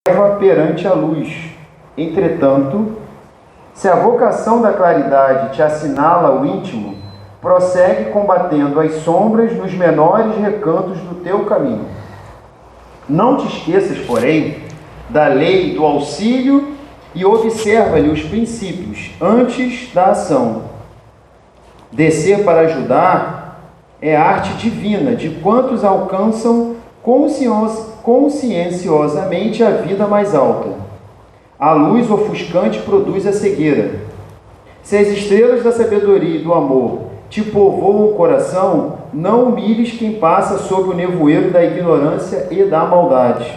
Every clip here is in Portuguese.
perante a luz. Entretanto, se a vocação da claridade te assinala o íntimo, prossegue combatendo as sombras nos menores recantos do teu caminho. Não te esqueças, porém, da lei do auxílio e observa-lhe os princípios antes da ação. Descer para ajudar é arte divina de quantos alcançam conscienciosamente a vida mais alta. A luz ofuscante produz a cegueira. Se as estrelas da sabedoria e do amor te povoam o coração, não humilhes quem passa sob o nevoeiro da ignorância e da maldade.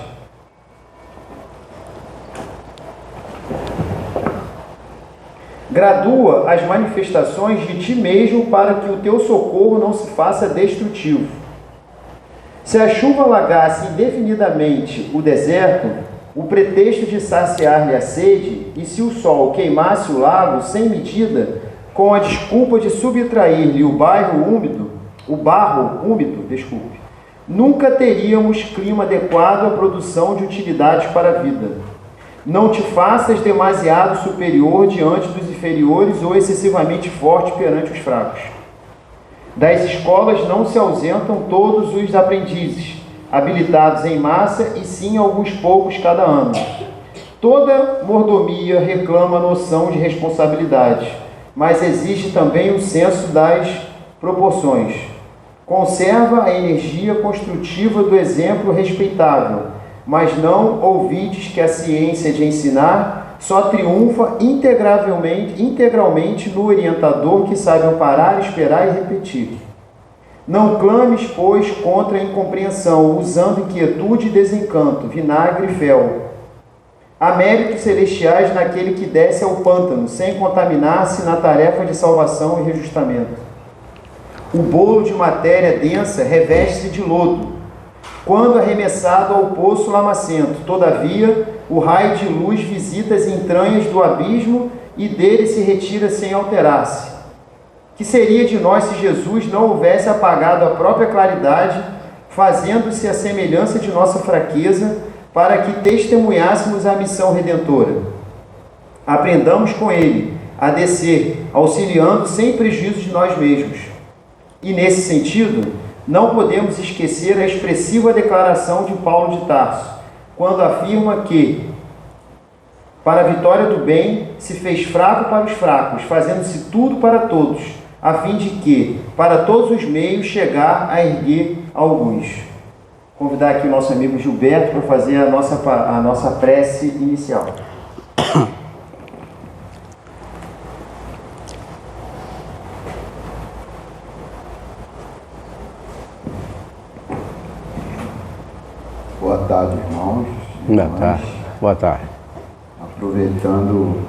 Gradua as manifestações de ti mesmo para que o teu socorro não se faça destrutivo. Se a chuva alagasse indefinidamente o deserto, o pretexto de saciar-lhe a sede, e se o sol queimasse o lago sem medida, com a desculpa de subtrair-lhe o barro úmido, nunca teríamos clima adequado à produção de utilidades para a vida. Não te faças demasiado superior diante dos inferiores ou excessivamente forte perante os fracos. Das escolas não se ausentam todos os aprendizes, habilitados em massa, e sim alguns poucos cada ano. Toda mordomia reclama a noção de responsabilidade, mas existe também o senso das proporções. Conserva a energia construtiva do exemplo respeitável, mas não ouvides que a ciência de ensinar só triunfa integralmente no orientador que sabe amparar, esperar e repetir. Não clames, pois, contra a incompreensão, usando inquietude e desencanto, vinagre e fel. Há méritos celestiais naquele que desce ao pântano, sem contaminar-se na tarefa de salvação e reajustamento. O bolo de matéria densa reveste-se de lodo, quando arremessado ao poço lamacento. Todavia, o raio de luz visita as entranhas do abismo e dele se retira sem alterar-se. Que seria de nós se Jesus não houvesse apagado a própria claridade, fazendo-se a semelhança de nossa fraqueza, para que testemunhássemos a missão redentora? Aprendamos com ele a descer, auxiliando sem prejuízo de nós mesmos. E nesse sentido, não podemos esquecer a expressiva declaração de Paulo de Tarso, quando afirma que, para a vitória do bem, se fez fraco para os fracos, fazendo-se tudo para todos, a fim de que, para todos os meios, chegar a erguer alguns. Convidar aqui o nosso amigo Gilberto para fazer a nossa prece inicial. Boa tarde, irmãos. Boa tarde. Boa tarde. Aproveitando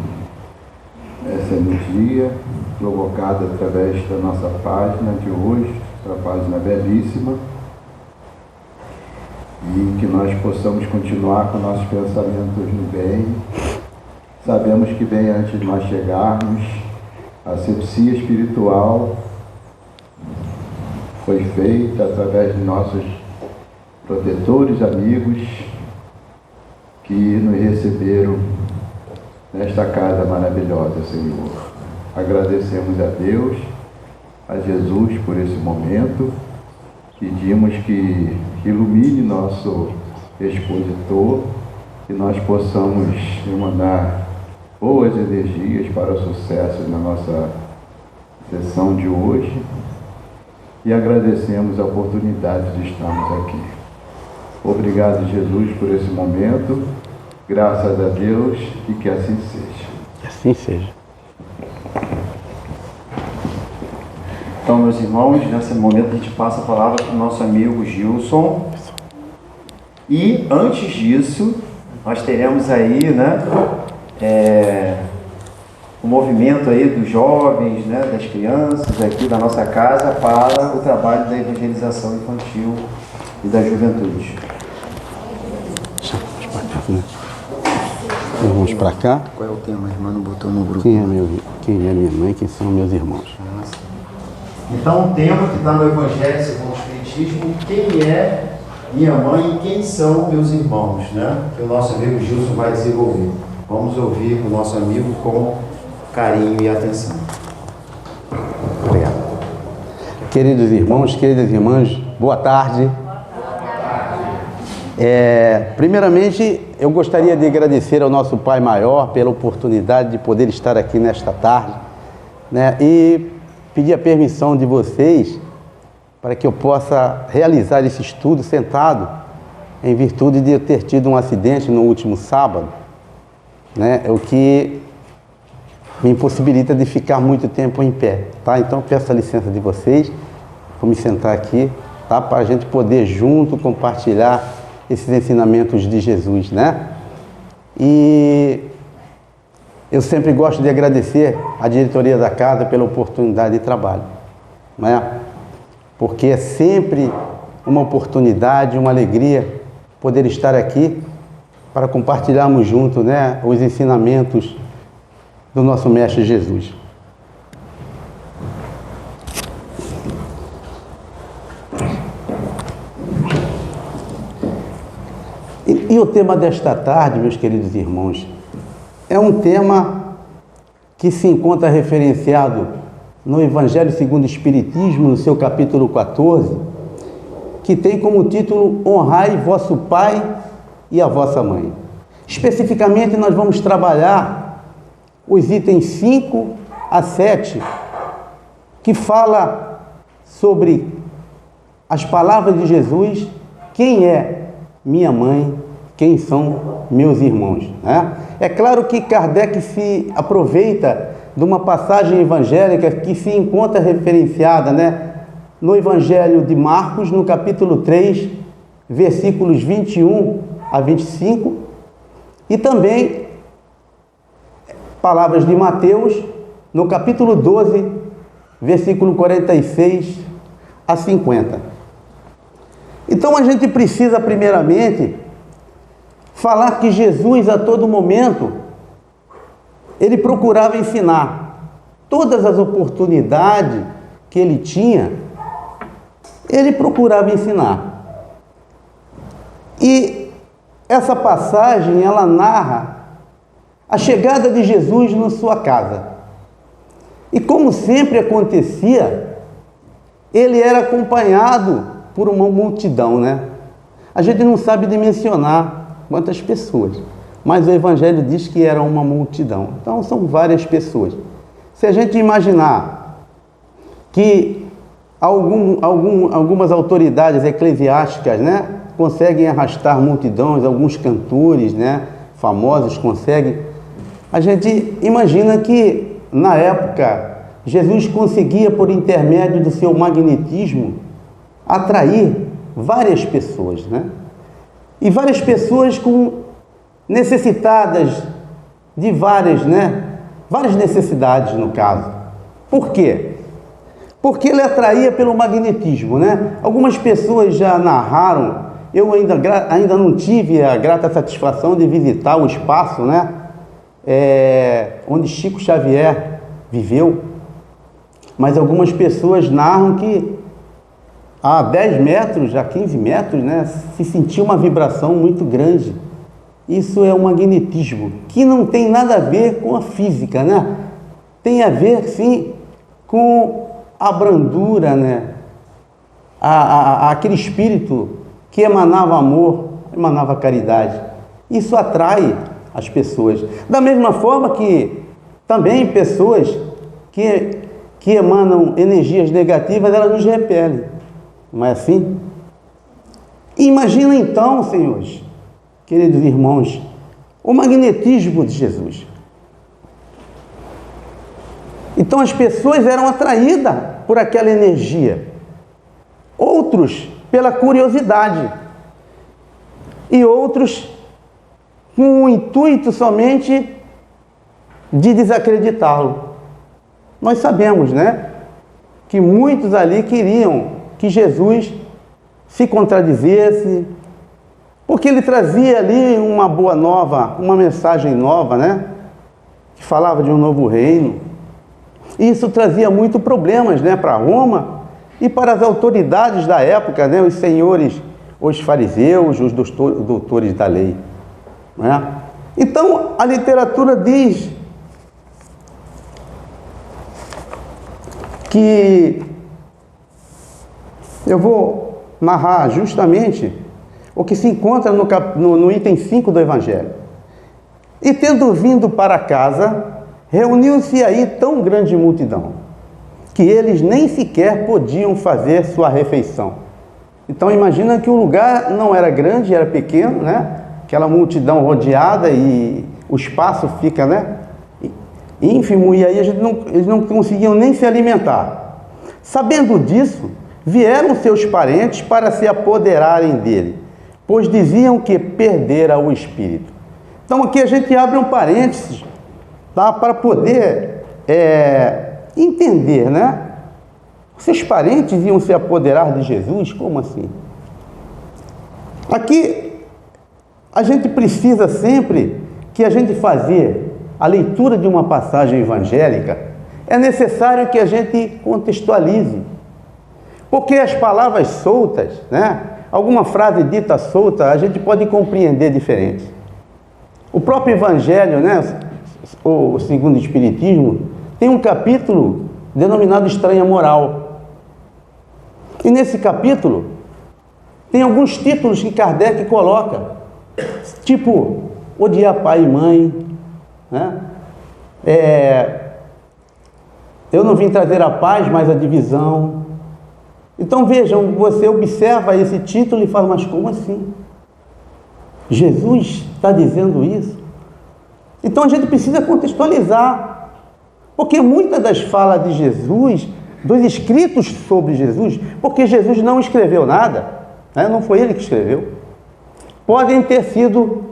essa energia provocada através da nossa página de hoje, essa página belíssima, e que nós possamos continuar com nossos pensamentos no bem. Sabemos que bem antes de nós chegarmos, a asepsia espiritual foi feita através de nossos protetores, amigos, que nos receberam nesta casa maravilhosa, Senhor. Agradecemos a Deus, a Jesus por esse momento. Pedimos que ilumine nosso expositor, que nós possamos emanar boas energias para o sucesso na nossa sessão de hoje, e agradecemos a oportunidade de estarmos aqui. Obrigado, Jesus, por esse momento. Graças a Deus, e que assim seja. Que assim seja. Então, meus irmãos, nesse momento a gente passa a palavra para o nosso amigo Gilson. E antes disso, nós teremos aí, o movimento aí dos jovens, das crianças aqui da nossa casa para o trabalho da evangelização infantil e da juventude. Vamos para cá. Qual é o tema? A irmã não botou no grupo. Quem é minha mãe? Quem são meus irmãos? Então, o tema que está no Evangelho segundo o Espiritismo: quem é minha mãe e quem são meus irmãos, né? Que o nosso amigo Gilson vai desenvolver. Vamos ouvir o nosso amigo com carinho e atenção. Obrigado. Queridos irmãos, queridas irmãs, boa tarde. Primeiramente, eu gostaria de agradecer ao nosso Pai Maior pela oportunidade de poder estar aqui nesta tarde, né? E pedir a permissão de vocês para que eu possa realizar esse estudo sentado, em virtude de eu ter tido um acidente no último sábado, né? O que me impossibilita de ficar muito tempo em pé, tá? Então, peço a licença de vocês, vou me sentar aqui, tá? Para a gente poder junto compartilhar esses ensinamentos de Jesus, né? E eu sempre gosto de agradecer à diretoria da casa pela oportunidade de trabalho, né? Porque é sempre uma oportunidade, uma alegria poder estar aqui para compartilharmos juntos, né, os ensinamentos do nosso Mestre Jesus. E o tema desta tarde, meus queridos irmãos, é um tema que se encontra referenciado no Evangelho segundo o Espiritismo, no seu capítulo 14, que tem como título Honrai vosso Pai e a vossa Mãe. Especificamente, nós vamos trabalhar os itens 5 a 7, que fala sobre as palavras de Jesus, quem é minha mãe, quem são meus irmãos, né? É claro que Kardec se aproveita de uma passagem evangélica que se encontra referenciada, né, no Evangelho de Marcos, no capítulo 3, versículos 21 a 25, e também palavras de Mateus, no capítulo 12, versículo 46 a 50. Então a gente precisa primeiramente falar que Jesus a todo momento ele procurava ensinar. Todas as oportunidades que ele tinha, ele procurava ensinar. E essa passagem ela narra a chegada de Jesus na sua casa. E como sempre acontecia, ele era acompanhado por uma multidão, né? A gente não sabe dimensionar quantas pessoas, mas o Evangelho diz que era uma multidão. Então são várias pessoas. Se a gente imaginar que algumas autoridades eclesiásticas, né, conseguem arrastar multidões, alguns cantores, né, famosos conseguem, a gente imagina que na época Jesus conseguia, por intermédio do seu magnetismo, atrair várias pessoas, né? E várias pessoas necessitadas de várias necessidades, no caso. Por quê? Porque ele atraía pelo magnetismo, né? Algumas pessoas já narraram, eu ainda não tive a grata satisfação de visitar o espaço, né? Onde Chico Xavier viveu, mas algumas pessoas narram que a 10 metros, a 15 metros, né, se sentia uma vibração muito grande. Isso é um magnetismo, que não tem nada a ver com a física, né? Tem a ver, sim, com a brandura, né? Aquele espírito que emanava amor, emanava caridade. Isso atrai as pessoas. Da mesma forma que também pessoas que emanam energias negativas, elas nos repelem. Não é assim? Imagina então, senhores, queridos irmãos, o magnetismo de Jesus. Então as pessoas eram atraídas por aquela energia. Outros pela curiosidade. E outros com o intuito somente de desacreditá-lo. Nós sabemos, né, que muitos ali queriam que Jesus se contradizesse, porque ele trazia ali uma boa nova, uma mensagem nova, né, que falava de um novo reino. E isso trazia muito problemas, né, para Roma e para as autoridades da época, né, os senhores os fariseus, os doutores da lei. Não é? Então, a literatura diz que eu vou narrar justamente o que se encontra no item 5 do Evangelho. E tendo vindo para casa, reuniu-se aí tão grande multidão, que eles nem sequer podiam fazer sua refeição. Então imagina que o lugar não era grande, era pequeno, né? Aquela multidão rodeada e o espaço fica, né, ínfimo, e aí eles não conseguiam nem se alimentar. Sabendo disso, vieram seus parentes para se apoderarem dele, pois diziam que perdera o espírito. Então aqui a gente abre um parênteses, tá, para poder entender, né? Seus parentes iam se apoderar de Jesus? Como assim? Aqui a gente precisa sempre que a gente fazer a leitura de uma passagem evangélica, é necessário que a gente contextualize. Porque as palavras soltas, né? Alguma frase dita solta, a gente pode compreender diferente. O próprio Evangelho, né? O segundo Espiritismo, tem um capítulo denominado Estranha Moral. E nesse capítulo, tem alguns títulos que Kardec coloca, tipo, odiar pai e mãe, né? Eu não vim trazer a paz, mas a divisão. Então vejam, você observa esse título e fala, mas como assim? Jesus está dizendo isso? Então a gente precisa contextualizar, porque muitas das falas de Jesus, dos escritos sobre Jesus, porque Jesus não escreveu nada, né? Não foi ele que escreveu, podem ter sido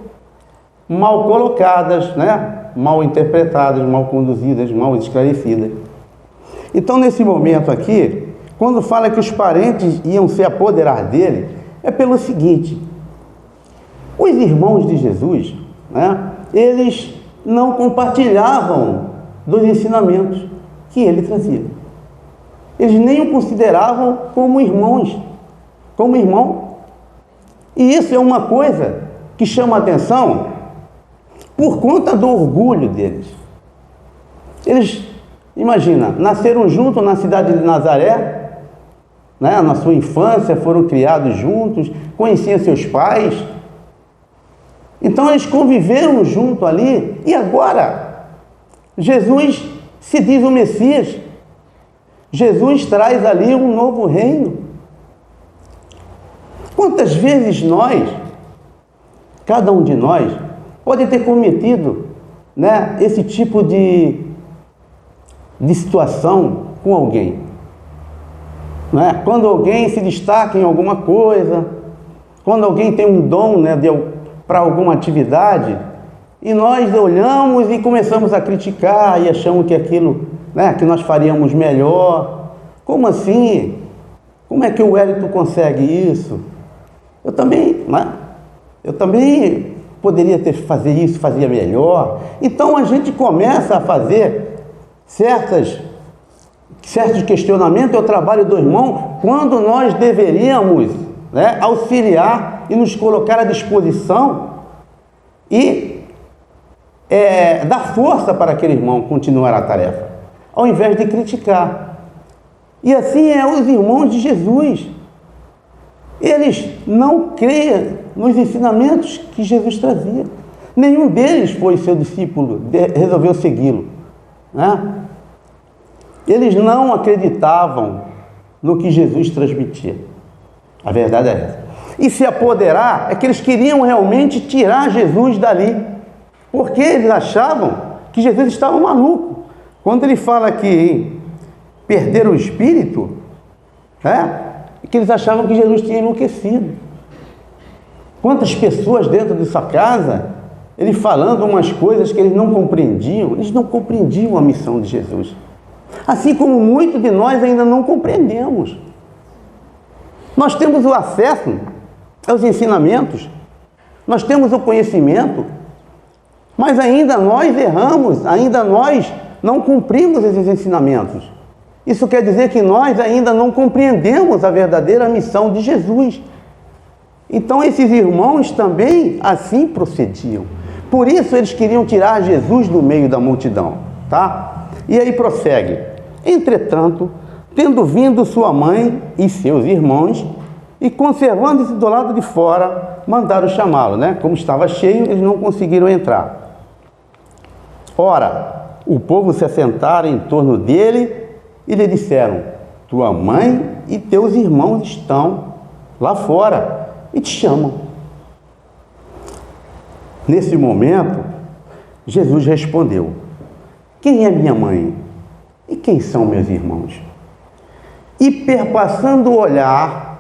mal colocadas, né? Mal interpretadas, mal conduzidas, mal esclarecidas. Então nesse momento aqui, quando fala que os parentes iam se apoderar dele, é pelo seguinte: os irmãos de Jesus, né, eles não compartilhavam dos ensinamentos que ele trazia. Eles nem o consideravam como irmãos, como irmão. E isso é uma coisa que chama a atenção por conta do orgulho deles. Eles, imagina, nasceram juntos na cidade de Nazaré, né? Na sua infância, foram criados juntos, conheciam seus pais. Então eles conviveram junto ali, e agora Jesus se diz o Messias. Jesus traz ali um novo reino. Quantas vezes nós, cada um de nós, pode ter cometido, né, esse tipo de situação com alguém? Né? Quando alguém se destaca em alguma coisa, quando alguém tem um dom, né, para alguma atividade, e nós olhamos e começamos a criticar e achamos que aquilo, né, que nós faríamos melhor. Como assim? Como é que o Wellington consegue isso? Eu também, né? Eu também poderia fazer isso, fazia melhor. Então a gente começa a fazer certos questionamentos, é o trabalho do irmão, quando nós deveríamos, né, auxiliar e nos colocar à disposição e dar força para aquele irmão continuar a tarefa, ao invés de criticar. E assim é os irmãos de Jesus. Eles não creem nos ensinamentos que Jesus trazia. Nenhum deles foi seu discípulo, resolveu segui-lo, né? Eles não acreditavam no que Jesus transmitia. A verdade é essa. E se apoderar é que eles queriam realmente tirar Jesus dali, porque eles achavam que Jesus estava maluco. Quando ele fala que em perder o espírito, né, é que eles achavam que Jesus tinha enlouquecido. Quantas pessoas dentro de sua casa, ele falando umas coisas que eles não compreendiam a missão de Jesus. Assim como muitos de nós ainda não compreendemos. Nós temos o acesso aos ensinamentos, nós temos o conhecimento, mas ainda nós erramos, ainda nós não cumprimos esses ensinamentos. Isso quer dizer que nós ainda não compreendemos a verdadeira missão de Jesus. Então esses irmãos também assim procediam. Por isso eles queriam tirar Jesus do meio da multidão, tá? E aí prossegue. Entretanto, tendo vindo sua mãe e seus irmãos, e conservando-se do lado de fora, mandaram chamá-lo, né? Como estava cheio, eles não conseguiram entrar. Ora, o povo se assentaram em torno dele e lhe disseram: tua mãe e teus irmãos estão lá fora e te chamam. Nesse momento, Jesus respondeu: quem é minha mãe e quem são meus irmãos? E perpassando o olhar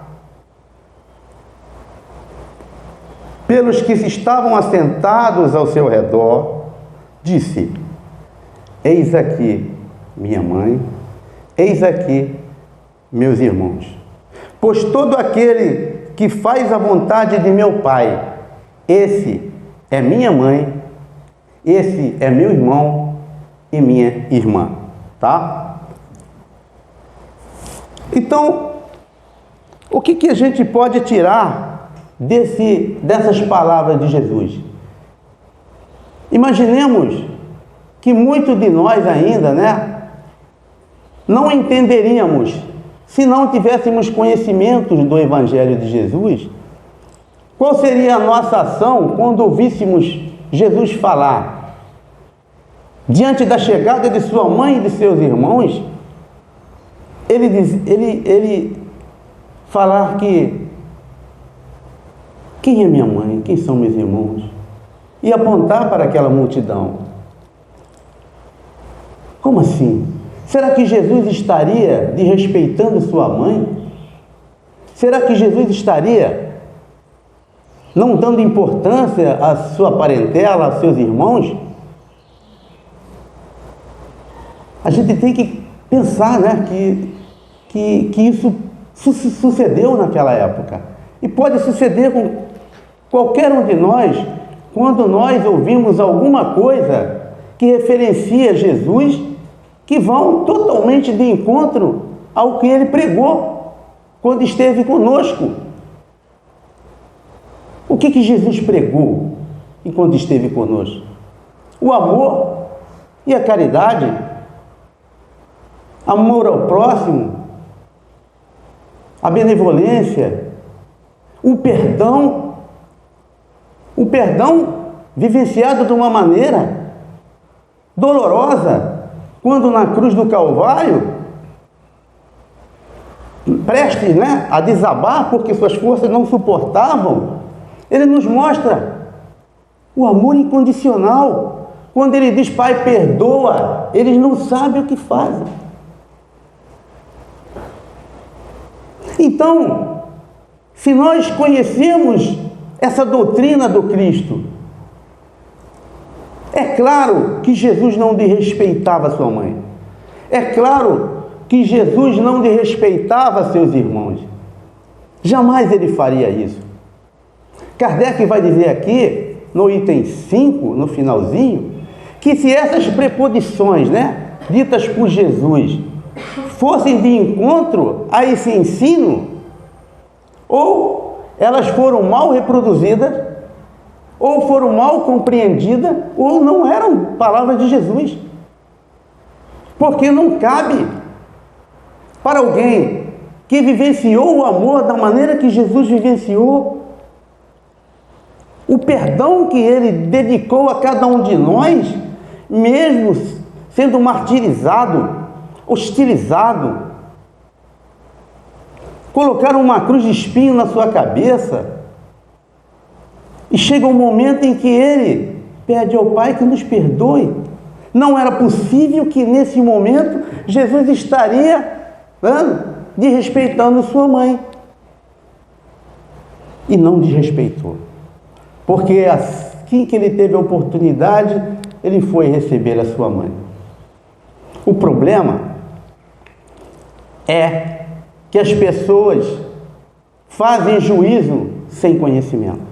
pelos que estavam assentados ao seu redor, disse: eis aqui minha mãe, eis aqui meus irmãos. Pois todo aquele que faz a vontade de meu Pai, esse é minha mãe, esse é meu irmão e minha irmã, tá? Então, o que a gente pode tirar dessas palavras de Jesus? Imaginemos que muitos de nós ainda, né, não entenderíamos, se não tivéssemos conhecimentos do Evangelho de Jesus, qual seria a nossa ação quando ouvíssemos Jesus falar, diante da chegada de sua mãe e de seus irmãos, ele falar que quem é minha mãe, quem são meus irmãos, e apontar para aquela multidão. Como assim? Será que Jesus estaria desrespeitando sua mãe? Será que Jesus estaria não dando importância à sua parentela, aos seus irmãos? A gente tem que pensar, né, que isso sucedeu naquela época. E pode suceder com qualquer um de nós, quando nós ouvimos alguma coisa que referencia Jesus, que vão totalmente de encontro ao que ele pregou quando esteve conosco. O que Jesus pregou enquanto esteve conosco? O amor e a caridade, amor ao próximo, a benevolência, o perdão vivenciado de uma maneira dolorosa, quando na cruz do Calvário, prestes, né, a desabar porque suas forças não suportavam, ele nos mostra o amor incondicional. Quando ele diz: Pai, perdoa, eles não sabem o que fazem. Então, se nós conhecemos essa doutrina do Cristo, é claro que Jesus não desrespeitava sua mãe. É claro que Jesus não desrespeitava seus irmãos. Jamais ele faria isso. Kardec vai dizer aqui, no item 5, no finalzinho, que se essas preposições, né, ditas por Jesus, fossem de encontro a esse ensino, ou elas foram mal reproduzidas, ou foram mal compreendidas, ou não eram palavras de Jesus. Porque não cabe para alguém que vivenciou o amor da maneira que Jesus vivenciou, o perdão que ele dedicou a cada um de nós, mesmo sendo martirizado, hostilizado, colocaram uma cruz de espinho na sua cabeça, e chega um momento em que ele pede ao Pai que nos perdoe. Não era possível que nesse momento Jesus estaria desrespeitando sua mãe, e não desrespeitou, porque assim que ele teve a oportunidade, ele foi receber a sua mãe. O problema é que as pessoas fazem juízo sem conhecimento.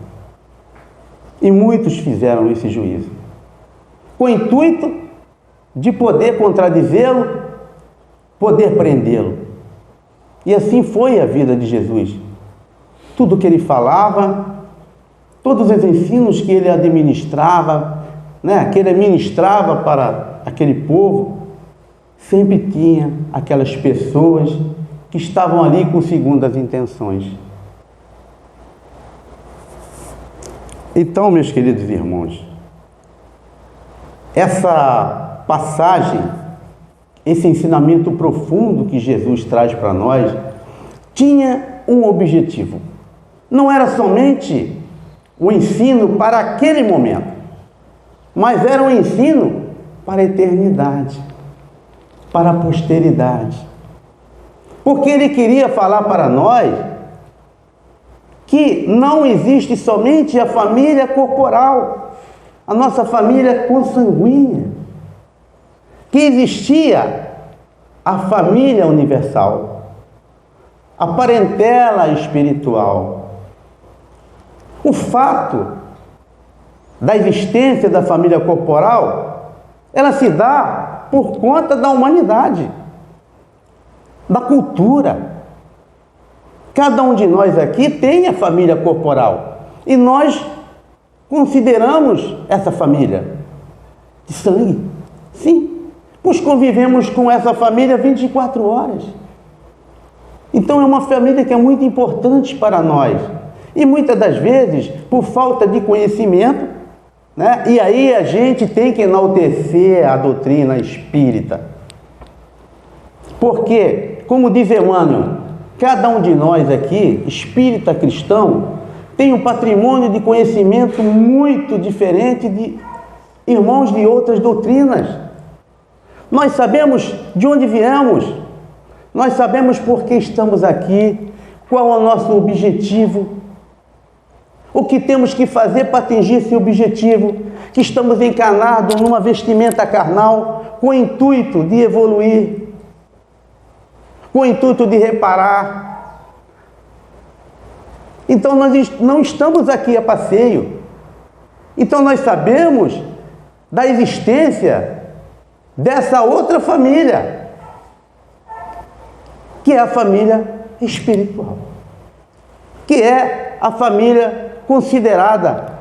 E muitos fizeram esse juízo, com o intuito de poder contradizê-lo, poder prendê-lo. E assim foi a vida de Jesus. tudo que ele falava, todos os ensinos que ele administrava, né, que ele ministrava para aquele povo, sempre tinha aquelas pessoas que estavam ali com segundas intenções. Então, meus queridos irmãos, essa passagem, esse ensinamento profundo que Jesus traz para nós, tinha um objetivo. Não era somente o ensino para aquele momento, mas era um ensino para a eternidade, para a posteridade. Porque ele queria falar para nós que não existe somente a família corporal, a nossa família consanguínea, que existia a família universal, a parentela espiritual. O fato da existência da família corporal, ela se dá por conta da humanidade, da cultura. Cada um de nós aqui tem a família corporal e nós consideramos essa família de sangue. Sim, pois convivemos com essa família 24 horas. Então é uma família que é muito importante para nós. E muitas das vezes, por falta de conhecimento, né? E aí a gente tem que enaltecer a doutrina espírita. Porque, como diz Emmanuel, cada um de nós aqui, espírita cristão, tem um patrimônio de conhecimento muito diferente de irmãos de outras doutrinas. Nós sabemos de onde viemos, nós sabemos por que estamos aqui, qual é o nosso objetivo, o que temos que fazer para atingir esse objetivo, que estamos encarnados numa vestimenta carnal, com o intuito de evoluir, com o intuito de reparar. Então nós não estamos aqui a passeio. Então nós sabemos da existência dessa outra família, que é a família espiritual, que é a família considerada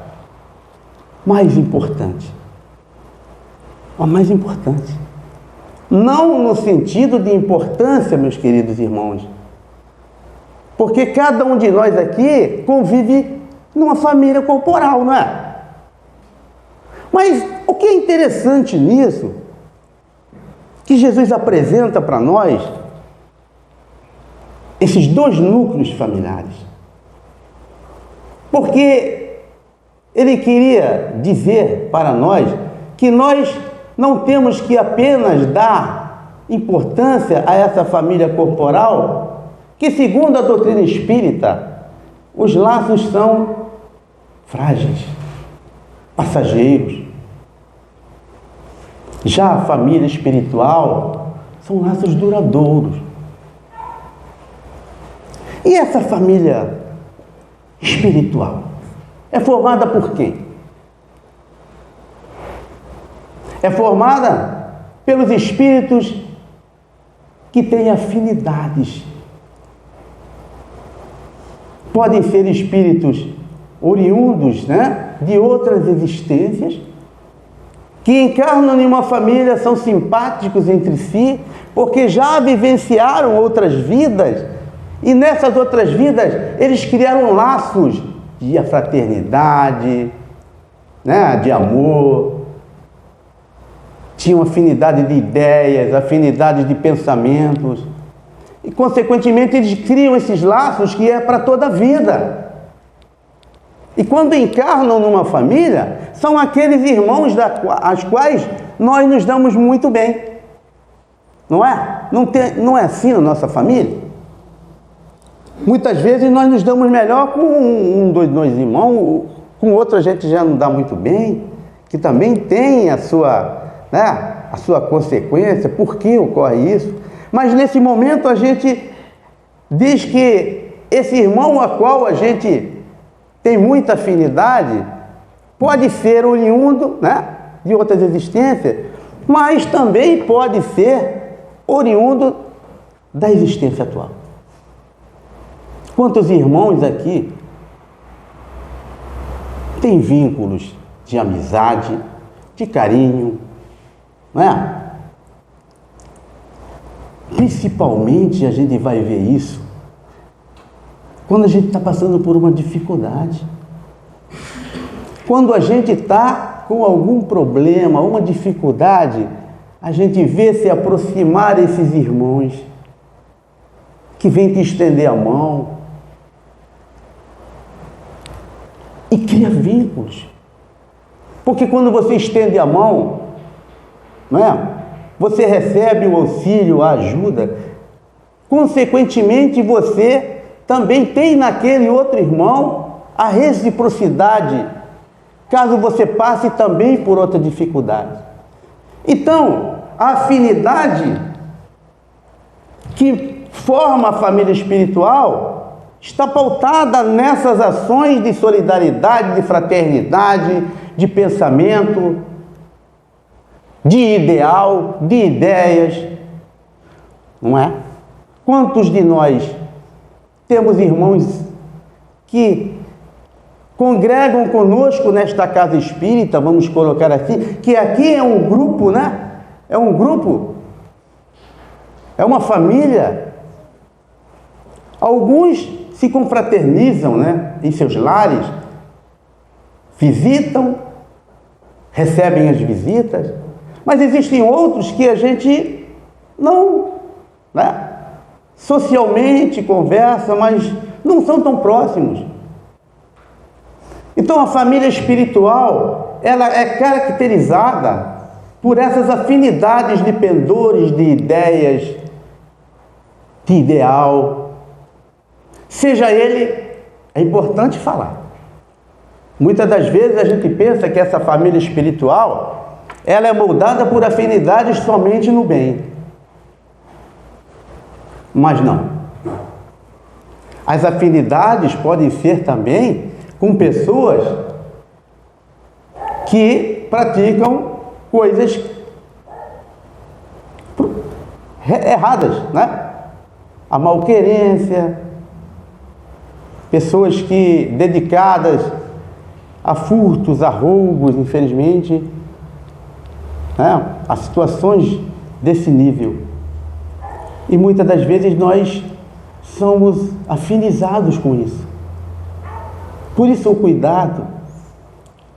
mais importante. A mais importante. Não no sentido de importância, meus queridos irmãos, porque cada um de nós aqui convive numa família corporal, não é? Mas o que é interessante nisso, que Jesus apresenta para nós esses dois núcleos familiares. Porque ele queria dizer para nós que nós não temos que apenas dar importância a essa família corporal, que segundo a doutrina espírita, os laços são frágeis, passageiros. Já a família espiritual são laços duradouros. E essa família espiritual é formada por quem? É formada pelos espíritos que têm afinidades. Podem ser espíritos oriundos, né, de outras existências, que encarnam em uma família, são simpáticos entre si, porque já vivenciaram outras vidas, e nessas outras vidas eles criaram laços de fraternidade, né, de amor, tinham afinidade de ideias, afinidade de pensamentos, e consequentemente eles criam esses laços que é para toda a vida. E quando encarnam numa família, são aqueles irmãos aos quais nós nos damos muito bem. Não é? Não é assim na nossa família? Muitas vezes nós nos damos melhor com dois irmãos, com outro a gente já não dá muito bem, que também tem a sua, né, a sua consequência, por que ocorre isso. Mas nesse momento a gente diz que esse irmão a qual a gente tem muita afinidade, pode ser oriundo, né, de outras existências, mas também pode ser oriundo da existência atual. Quantos irmãos aqui têm vínculos de amizade, de carinho, não é? Principalmente a gente vai ver isso quando a gente está passando por uma dificuldade. Quando a gente está com algum problema, uma dificuldade, a gente vê se aproximar esses irmãos que vêm te estender a mão e cria vínculos. Porque quando você estende a mão, não é? Você recebe o auxílio, a ajuda, consequentemente você também tem naquele outro irmão a reciprocidade, caso você passe também por outra dificuldade. Então, a afinidade que forma a família espiritual está pautada nessas ações de solidariedade, de fraternidade, de pensamento, de ideal, de ideias, não é? Quantos de nós temos irmãos que congregam conosco nesta casa espírita, vamos colocar assim, que aqui é um grupo, né? É um grupo, é uma família. Alguns se confraternizam, né? Em seus lares, visitam, recebem as visitas, mas existem outros que a gente não, né? Socialmente conversa, mas não são tão próximos. Então a família espiritual, ela é caracterizada por essas afinidades de pendores, de ideias, de ideal. Seja ele, é importante falar. Muitas das vezes a gente pensa que essa família espiritual, ela é moldada por afinidades somente no bem. Mas não. As afinidades podem ser também com pessoas que praticam coisas erradas, né? A malquerência, pessoas que dedicadas a furtos, a roubos, infelizmente, né? A situações desse nível. E muitas das vezes nós somos afinizados com isso. Por isso o cuidado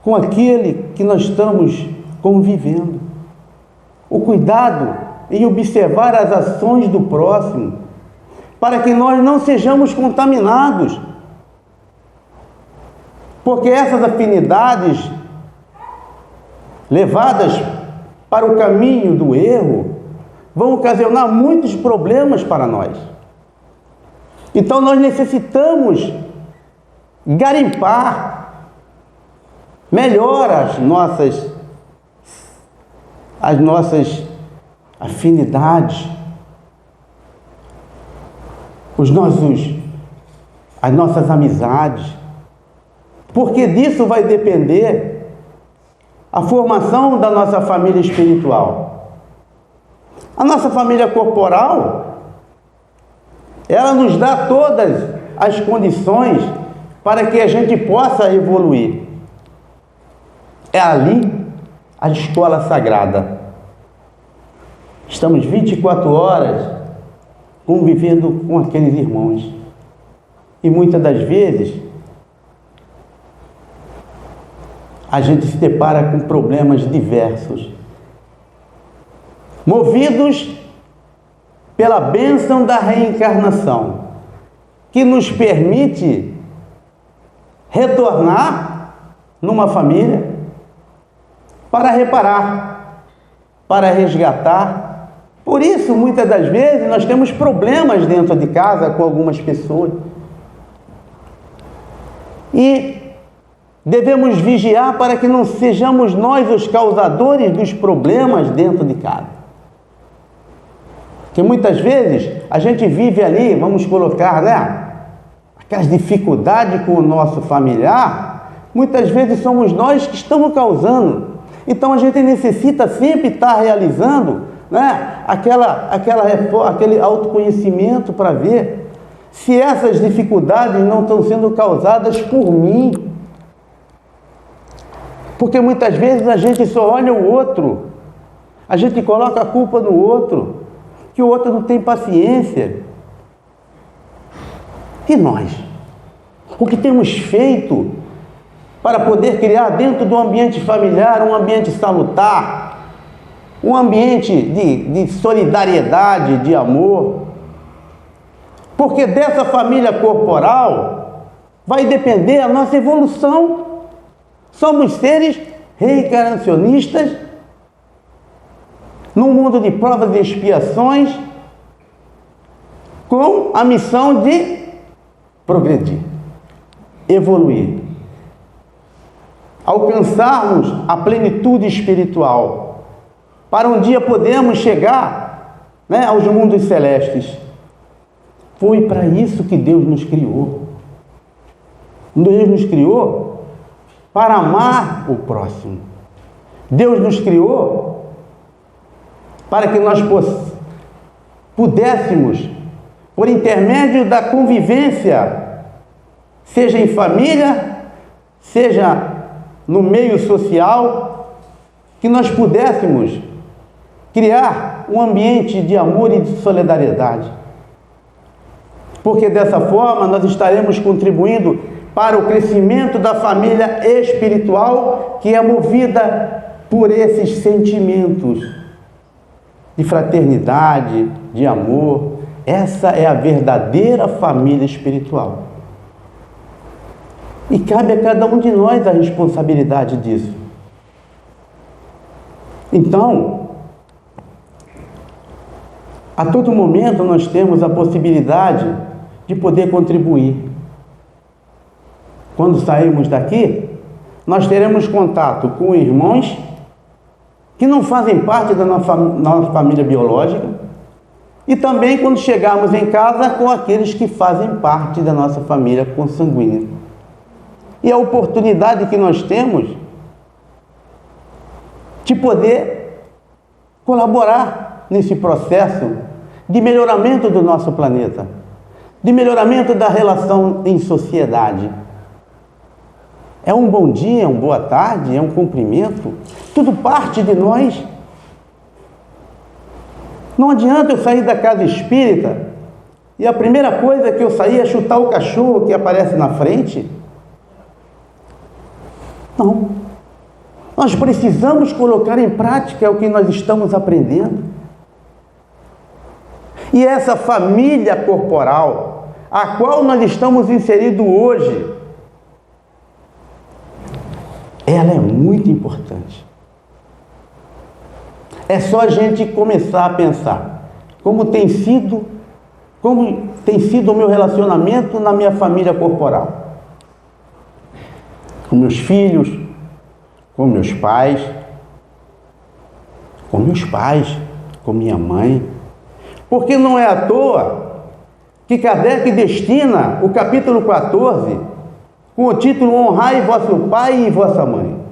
com aquele que nós estamos convivendo. O cuidado em observar as ações do próximo, para que nós não sejamos contaminados. Porque essas afinidades levadas para o caminho do erro vão ocasionar muitos problemas para nós. Então nós necessitamos garimpar melhor as nossas afinidades, as nossas amizades, porque disso vai depender a formação da nossa família espiritual. A nossa família corporal, ela nos dá todas as condições para que a gente possa evoluir. É ali a escola sagrada. Estamos 24 horas convivendo com aqueles irmãos. E muitas das vezes a gente se depara com problemas diversos, movidos pela bênção da reencarnação, que nos permite retornar numa família para reparar, para resgatar. Por isso, muitas das vezes, nós temos problemas dentro de casa com algumas pessoas. E devemos vigiar para que não sejamos nós os causadores dos problemas dentro de casa. Porque muitas vezes a gente vive ali, vamos colocar, né, aquelas dificuldades com o nosso familiar, muitas vezes somos nós que estamos causando. Então a gente necessita sempre estar realizando, né, aquele autoconhecimento para ver se essas dificuldades não estão sendo causadas por mim? Porque muitas vezes a gente só olha o outro, a gente coloca a culpa no outro, que o outro não tem paciência. E nós? O que temos feito para poder criar dentro do ambiente familiar um ambiente salutar, um ambiente de solidariedade, de amor? Porque dessa família corporal vai depender a nossa evolução. Somos seres reencarnacionistas num mundo de provas e expiações, com a missão de progredir, evoluir, alcançarmos a plenitude espiritual, para um dia podermos chegar, aos mundos celestes. Foi para isso que Deus nos criou. Deus nos criou para amar o próximo. Deus nos criou para que nós pudéssemos, por intermédio da convivência, seja em família, seja no meio social, que nós pudéssemos criar um ambiente de amor e de solidariedade. Porque dessa forma nós estaremos contribuindo para o crescimento da família espiritual, que é movida por esses sentimentos de fraternidade, de amor. Essa é a verdadeira família espiritual. E cabe a cada um de nós a responsabilidade disso. Então, a todo momento nós temos a possibilidade de poder contribuir. Quando sairmos daqui, nós teremos contato com irmãos que não fazem parte da nossa família biológica, e também, quando chegarmos em casa, com aqueles que fazem parte da nossa família consanguínea. E a oportunidade que nós temos de poder colaborar nesse processo de melhoramento do nosso planeta, de melhoramento da relação em sociedade. É um bom dia, é uma boa tarde, é um cumprimento, tudo parte de nós. Não adianta eu sair da casa espírita e a primeira coisa que eu sair é chutar o cachorro que aparece na frente. Não. Nós precisamos colocar em prática o que nós estamos aprendendo. E essa família corporal, a qual nós estamos inseridos hoje, ela é muito importante. É só a gente começar a pensar como tem sido o meu relacionamento na minha família corporal. Com meus filhos, com meus pais, com minha mãe. Porque não é à toa que Kardec destina o capítulo 14 com o título Honrai vosso pai e vossa mãe.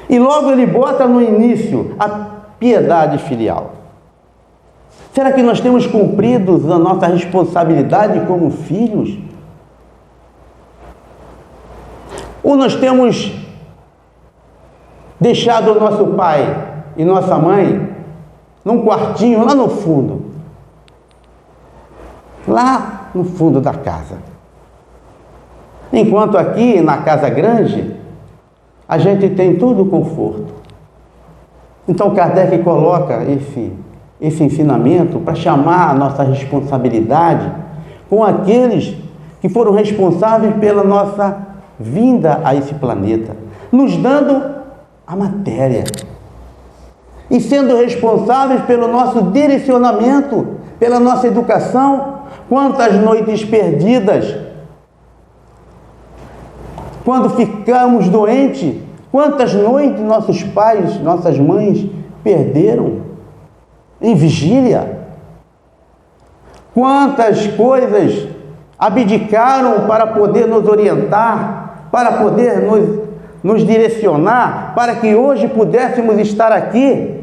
E logo ele bota no início a piedade filial. Será que nós temos cumprido a nossa responsabilidade como filhos? Ou nós temos deixado o nosso pai e nossa mãe num quartinho lá no fundo? Lá no fundo da casa. Enquanto aqui na casa grande, a gente tem todo o conforto. Então Kardec coloca esse ensinamento para chamar a nossa responsabilidade com aqueles que foram responsáveis pela nossa vinda a esse planeta, nos dando a matéria e sendo responsáveis pelo nosso direcionamento, pela nossa educação. Quantas noites perdidas quando ficamos doentes, quantas noites nossos pais, nossas mães perderam em vigília, quantas coisas abdicaram para poder nos orientar, para poder nos direcionar, para que hoje pudéssemos estar aqui.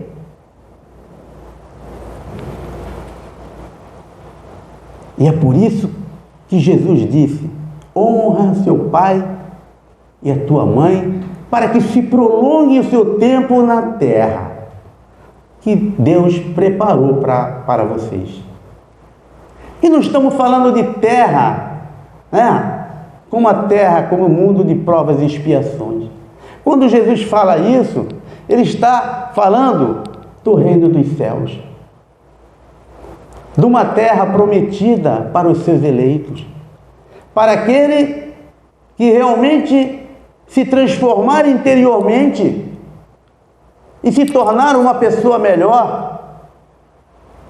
E é por isso que Jesus disse: honra seu pai e a tua mãe, para que se prolongue o seu tempo na terra que Deus preparou para vocês. E não estamos falando de terra, né? Como a terra, como o mundo de provas e expiações. Quando Jesus fala isso, ele está falando do reino dos céus, de uma terra prometida para os seus eleitos, para aquele que realmente se transformar interiormente e se tornar uma pessoa melhor,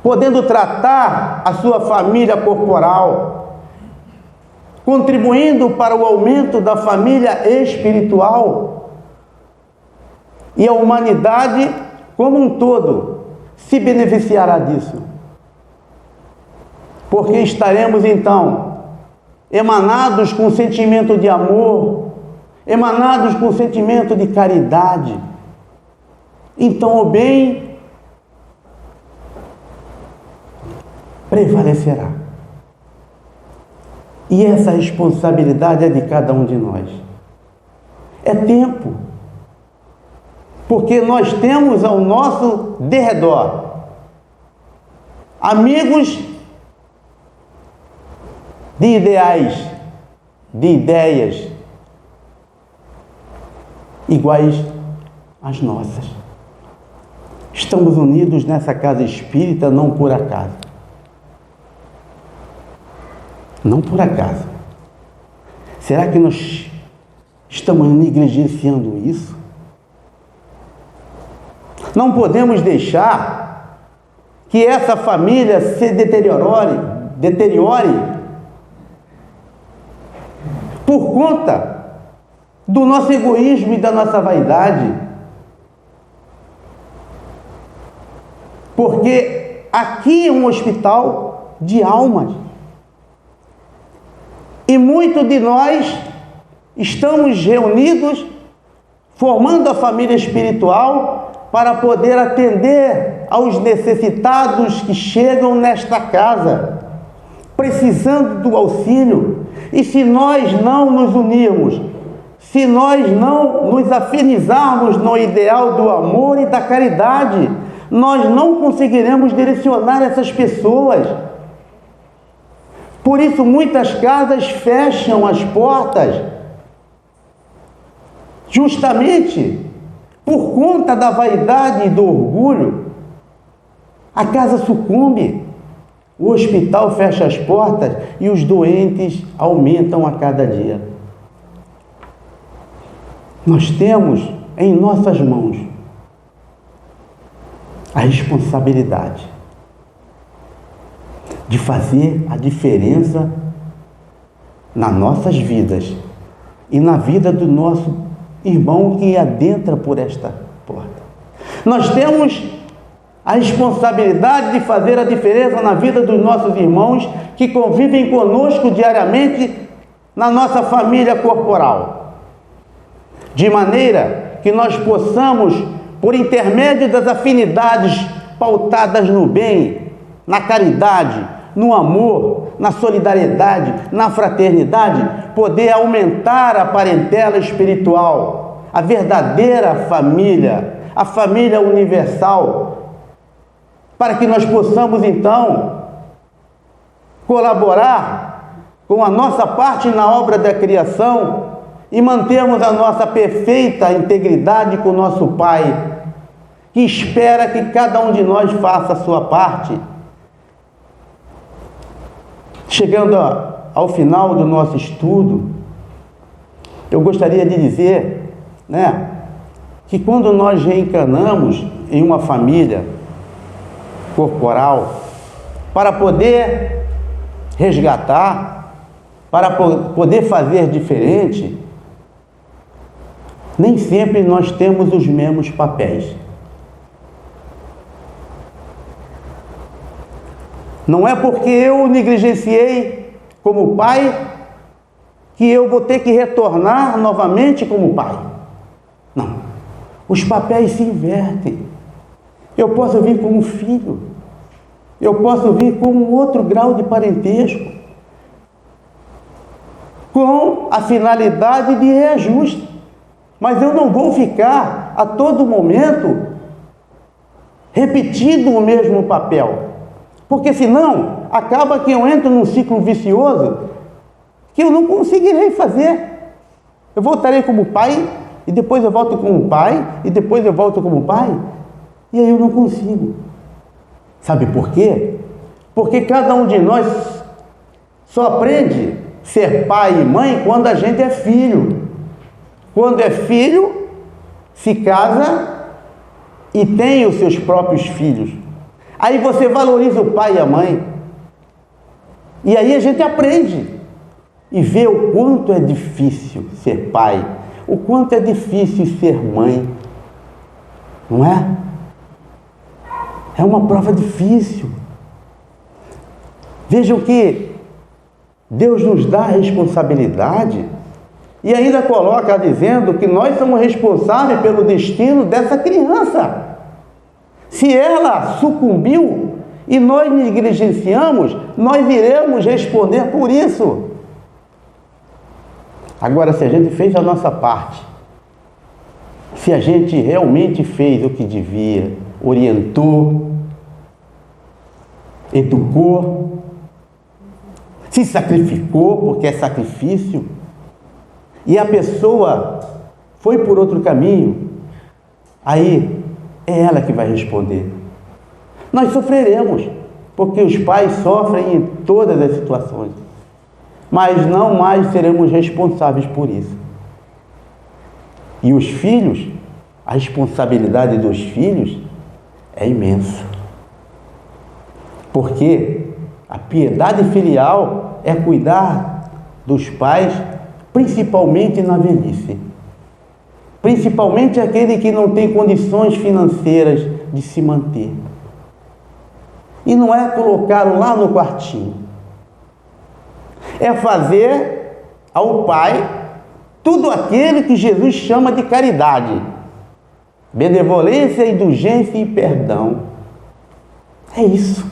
podendo tratar a sua família corporal, contribuindo para o aumento da família espiritual, e a humanidade como um todo se beneficiará disso. Porque estaremos então emanados com sentimento de amor, emanados com sentimento de caridade. Então o bem prevalecerá. E essa responsabilidade é de cada um de nós. É tempo. Porque nós temos ao nosso derredor amigos de ideais, de ideias iguais às nossas. Estamos unidos nessa casa espírita não por acaso. Não por acaso. Será que nós estamos negligenciando isso? Não podemos deixar que essa família se deteriore por conta do nosso egoísmo e da nossa vaidade. Porque aqui é um hospital de almas. E muitos de nós estamos reunidos, formando a família espiritual, para poder atender aos necessitados que chegam nesta casa, precisando do auxílio. E se nós não nos unirmos, se nós não nos afinizarmos no ideal do amor e da caridade, nós não conseguiremos direcionar essas pessoas. Por isso muitas casas fecham as portas, justamente por conta da vaidade e do orgulho. A casa sucumbe, o hospital fecha as portas e os doentes aumentam a cada dia. Nós temos em nossas mãos a responsabilidade de fazer a diferença nas nossas vidas e na vida do nosso irmão que adentra por esta porta. Nós temos a responsabilidade de fazer a diferença na vida dos nossos irmãos que convivem conosco diariamente na nossa família corporal, de maneira que nós possamos, por intermédio das afinidades pautadas no bem, na caridade, no amor, na solidariedade, na fraternidade, poder aumentar a parentela espiritual, a verdadeira família, a família universal, para que nós possamos então colaborar com a nossa parte na obra da criação e mantermos a nossa perfeita integridade com o nosso Pai, que espera que cada um de nós faça a sua parte. Chegando ao final do nosso estudo, eu gostaria de dizer, que quando nós reencarnamos em uma família corporal, para poder resgatar, para poder fazer diferente, nem sempre nós temos os mesmos papéis. Não é porque eu negligenciei como pai que eu vou ter que retornar novamente como pai. Não. Os papéis se invertem. Eu posso vir como filho. Eu posso vir com um outro grau de parentesco, com a finalidade de reajuste. Mas eu não vou ficar a todo momento repetindo o mesmo papel. Porque senão, acaba que eu entro num ciclo vicioso que eu não conseguirei fazer. Eu voltarei como pai, e depois eu volto como pai, e depois eu volto como pai, e aí eu não consigo. Sabe por quê? Porque cada um de nós só aprende a ser pai e mãe quando a gente é filho. Quando é filho, se casa e tem os seus próprios filhos. Aí você valoriza o pai e a mãe. E aí a gente aprende e vê o quanto é difícil ser pai, o quanto é difícil ser mãe. Não é? É uma prova difícil. Vejam que Deus nos dá a responsabilidade e ainda coloca dizendo que nós somos responsáveis pelo destino dessa criança. Se ela sucumbiu e nós negligenciamos, nós iremos responder por isso. Agora, se a gente fez a nossa parte, se a gente realmente fez o que devia, orientou, educou, se sacrificou, porque é sacrifício, e a pessoa foi por outro caminho, aí é ela que vai responder. Nós sofreremos, porque os pais sofrem em todas as situações, mas não mais seremos responsáveis por isso. E os filhos, a responsabilidade dos filhos é imensa, porque a piedade filial é cuidar dos pais, principalmente na velhice. Principalmente aquele que não tem condições financeiras de se manter. E não é colocá-lo lá no quartinho. É fazer ao pai tudo aquilo que Jesus chama de caridade. Benevolência, indulgência e perdão. É isso.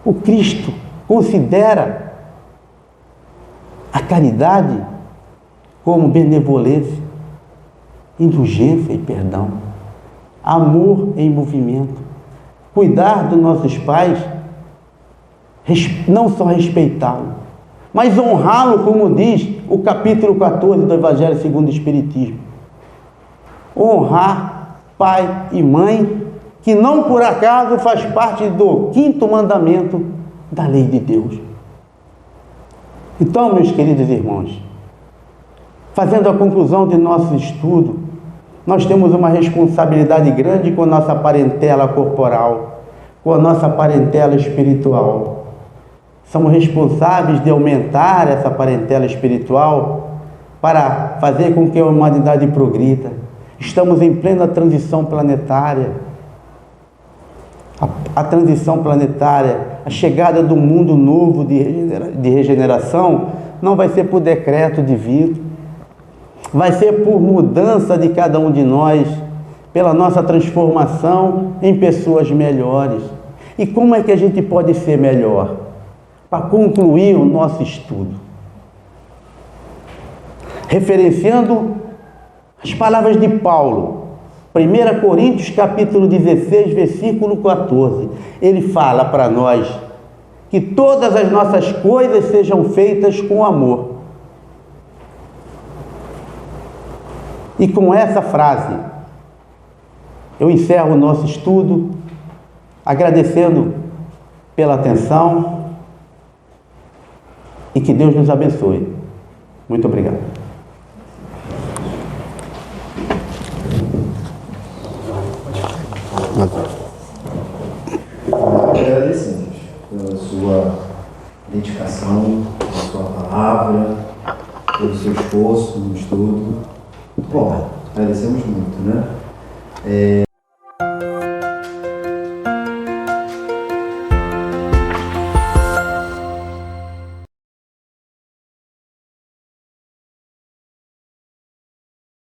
O Cristo considera a caridade como benevolência, indulgência e perdão, amor em movimento, cuidar dos nossos pais, não só respeitá-lo, mas honrá-lo, como diz o capítulo 14 do Evangelho segundo o Espiritismo. Honrar pai e mãe, que não por acaso faz parte do 5º mandamento da lei de Deus. Então, meus queridos irmãos, fazendo a conclusão de nosso estudo, nós temos uma responsabilidade grande com a nossa parentela corporal, com a nossa parentela espiritual. Somos responsáveis de aumentar essa parentela espiritual para fazer com que a humanidade progrida. Estamos em plena transição planetária. A transição planetária, a chegada do mundo novo de regeneração, não vai ser por decreto divino, vai ser por mudança de cada um de nós, pela nossa transformação em pessoas melhores. E como é que a gente pode ser melhor? Para concluir o nosso estudo, referenciando as palavras de Paulo, 1 Coríntios capítulo 16, versículo 14, ele fala para nós que todas as nossas coisas sejam feitas com amor. E com essa frase, eu encerro o nosso estudo, agradecendo pela atenção e que Deus nos abençoe. Muito obrigado. Agradecemos pela sua dedicação, pela sua palavra, pelo seu esforço no estudo. Bom, agradecemos muito, né?